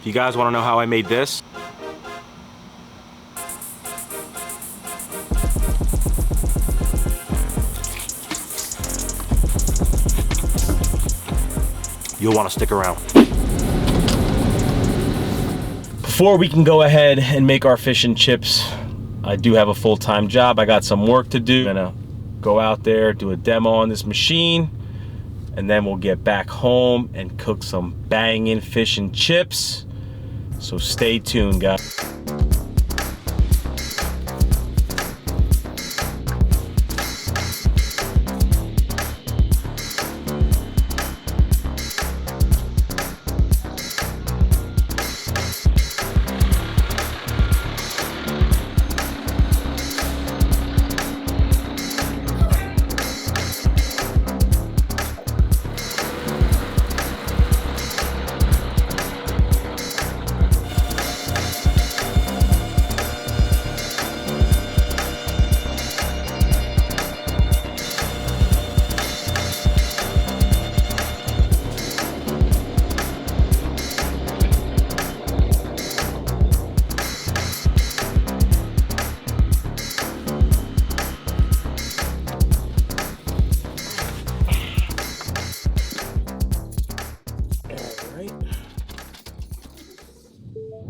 If you guys want to know how I made this, you'll want to stick around. Before we can go ahead and make our fish and chips, I do have a full-time job. I got some work to do. I'm gonna go out there, do a demo on this machine, and then we'll get back home and cook some banging fish and chips. So stay tuned, guys.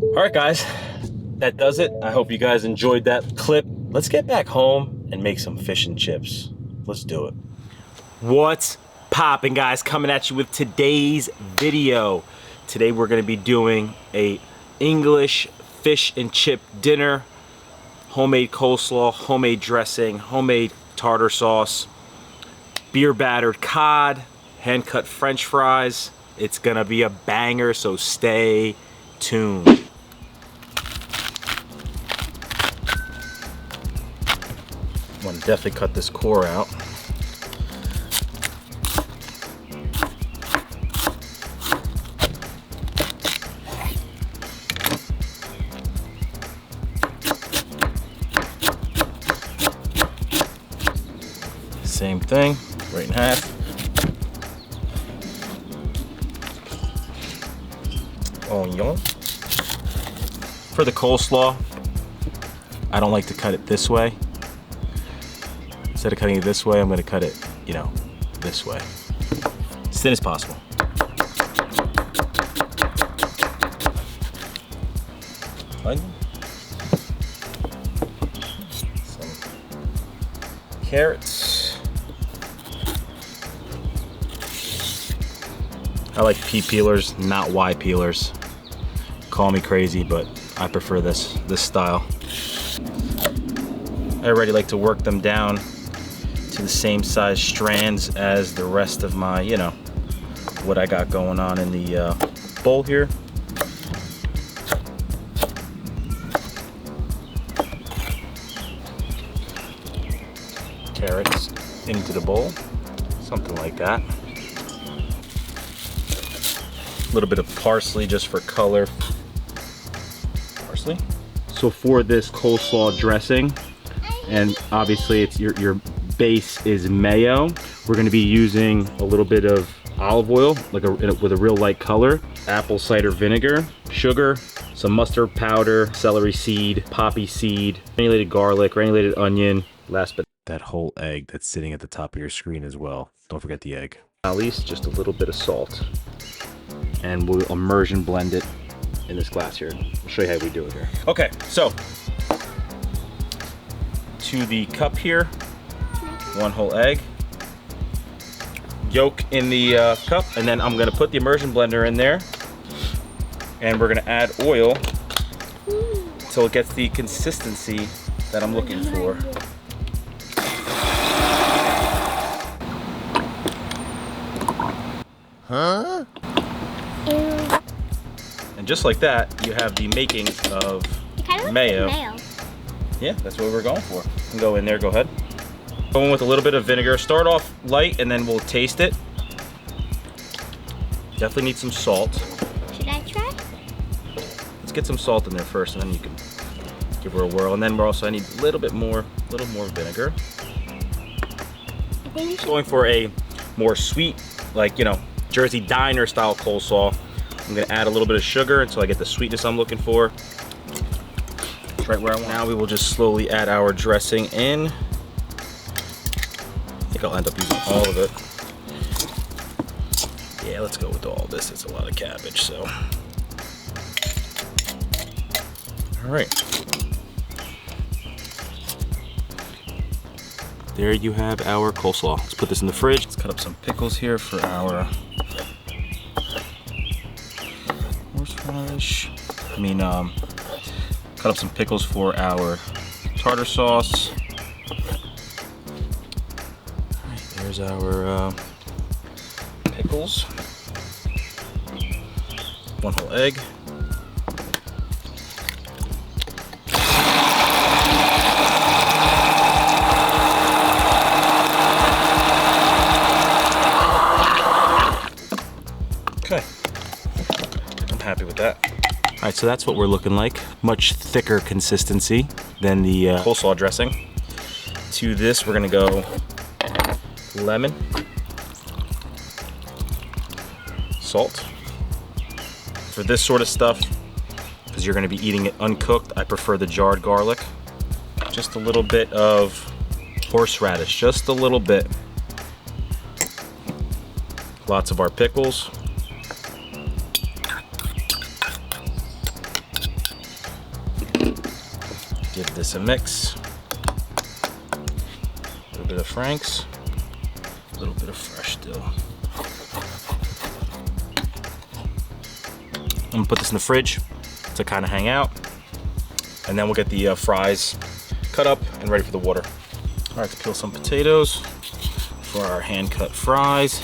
All right, guys, that does it. I hope you guys enjoyed that clip. Let's get back home and make some fish and chips. Let's do it. What's poppin', guys? Coming at you with today's video. Today we're gonna be doing a English fish and chip dinner. Homemade coleslaw, homemade dressing, homemade tartar sauce, beer battered cod, hand cut French fries. It's gonna be a banger, so stay tuned. I'm gonna definitely cut this core out. Same thing, right in half. Onion. For the coleslaw, I don't like to cut it this way. Instead of cutting it this way, I'm gonna cut it, you know, this way. As thin as possible. Onion. Some carrots. I like pea peelers, not Y peelers. Call me crazy, but I prefer this style. I already like to work them down to the same size strands as the rest of my, you know, what I got going on in the bowl here. Carrots into the bowl, something like that. A little bit of parsley just for color. Parsley. So for this coleslaw dressing, and obviously it's your base is mayo, we're going to be using a little bit of olive oil, like with a real light color, apple cider vinegar, sugar, some mustard powder, celery seed, poppy seed, granulated garlic, granulated onion, last but that whole egg that's sitting at the top of your screen as well. Don't forget the egg. At least just a little bit of salt. And we'll immersion blend it in this glass here. I'll show you how we do it here. Okay, so to the cup here, 1 whole egg, yolk in the cup, and then I'm gonna put the immersion blender in there, and we're gonna add oil until it gets the consistency that I'm looking for. Huh? And just like that, you have the makings of mayo. Yeah, that's what we're going for. You can go in there, go ahead. Go in with a little bit of vinegar. Start off light and then we'll taste it. Definitely need some salt. Should I try? Let's get some salt in there first and then you can give her a whirl. And then I need a little more vinegar. Going for a more sweet, like, you know, Jersey diner style coleslaw. I'm gonna add a little bit of sugar until I get the sweetness I'm looking for. It's right where I want. Now we will just slowly add our dressing in. I think I'll end up using all of it. Yeah, let's go with all this. It's a lot of cabbage, so. All right. There you have our coleslaw. Let's put this in the fridge. Let's cut up some pickles here for our horseradish. Cut up some pickles for our tartar sauce. All right, there's our pickles. One whole egg. Okay, I'm happy with that. All right, so that's what we're looking like. Much thicker consistency than the coleslaw dressing. To this, we're gonna go lemon, salt. For this sort of stuff, because you're gonna be eating it uncooked, I prefer the jarred garlic. Just a little bit of horseradish, just a little bit. Lots of our pickles. Give this a mix. A little bit of Frank's, a little bit of fresh dill. I'm gonna put this in the fridge to kind of hang out, and then we'll get the fries cut up and ready for the water. All right, to peel some potatoes for our hand-cut fries.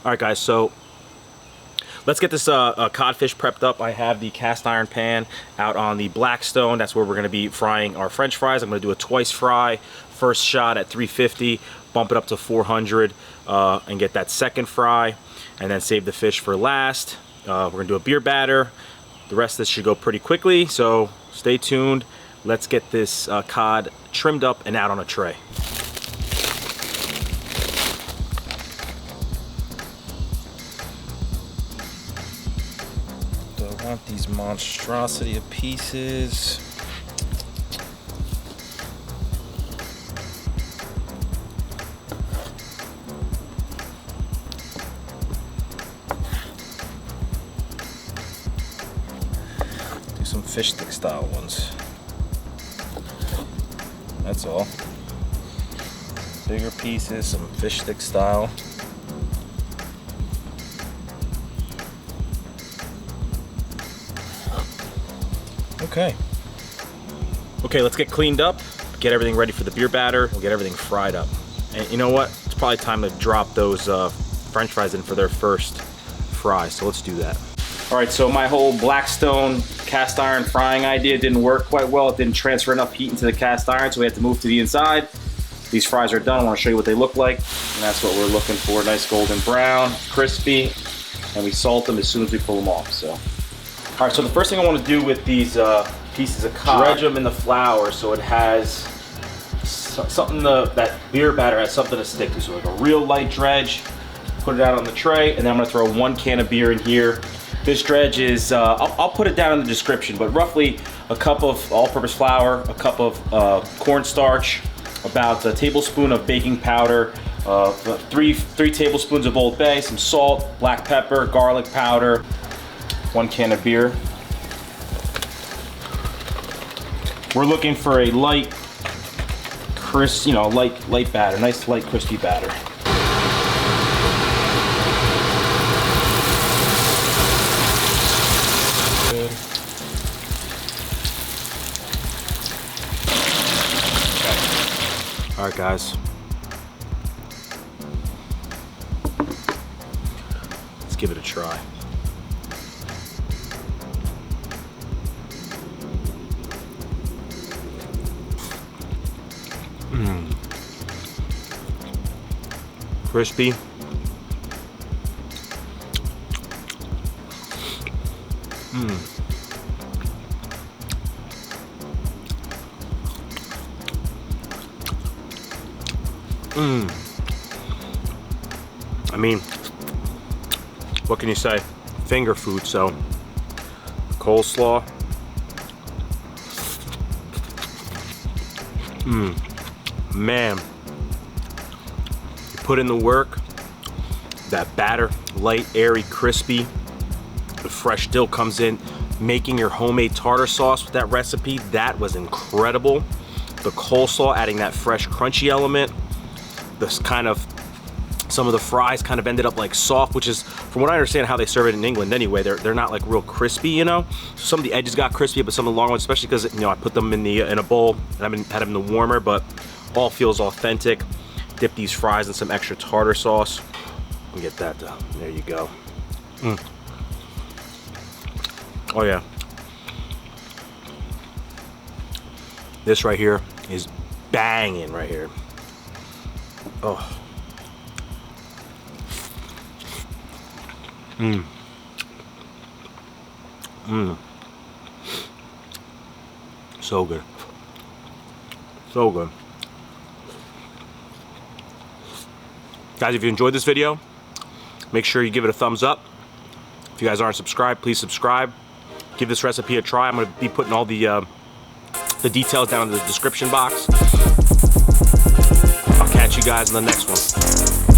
All right, guys, so let's get this codfish prepped up. I have the cast iron pan out on the Blackstone. That's where we're gonna be frying our French fries. I'm gonna do a twice fry. First shot at 350, bump it up to 400, and get that second fry, and then save the fish for last. We're gonna do a beer batter. The rest of this should go pretty quickly, so stay tuned. Let's get this cod trimmed up and out on a tray. I want these monstrosity of pieces. Do some fish stick style ones. That's all. Bigger pieces, some fish stick style. Okay, let's get cleaned up, get everything ready for the beer batter, we'll get everything fried up. And you know what? It's probably time to drop those French fries in for their first fry, so let's do that. All right, so my whole Blackstone cast iron frying idea didn't work quite well. It didn't transfer enough heat into the cast iron, so we had to move to the inside. These fries are done. I want to show you what they look like, and that's what we're looking for. Nice golden brown, crispy, and we salt them as soon as we pull them off. So. All right, so the first thing I want to do with these pieces of cod, dredge them in the flour so it has something, that beer batter has something to stick to. So like a real light dredge, put it out on the tray, and then I'm gonna throw 1 can of beer in here. This dredge is, I'll put it down in the description, but roughly a cup of all-purpose flour, a cup of cornstarch, about a tablespoon of baking powder, 3 tablespoons of Old Bay, some salt, black pepper, garlic powder, 1 can of beer. We're looking for a light, crisp, light batter, nice light crispy batter. Good. Okay. All right, guys. Let's give it a try. I mean, what can you say? Finger food, so coleslaw. Man, you put in the work, that batter, light, airy, crispy, the fresh dill comes in, making your homemade tartar sauce with that recipe, that was incredible. The coleslaw, adding that fresh crunchy element, this kind of, some of the fries kind of ended up like soft, which is, from what I understand, how they serve it in England anyway. They're not like real crispy, you know? Some of the edges got crispy, but some of the long ones, especially because, you know, I put them in a bowl and I've had them in the warmer, but all feels authentic. Dip these fries in some extra tartar sauce. And get that down. There you go. Oh yeah. This right here is banging right here. Oh. So good. So good. Guys, if you enjoyed this video, make sure you give it a thumbs up. If you guys aren't subscribed, please subscribe. Give this recipe a try. I'm going to be putting all the details down in the description box. I'll catch you guys in the next one.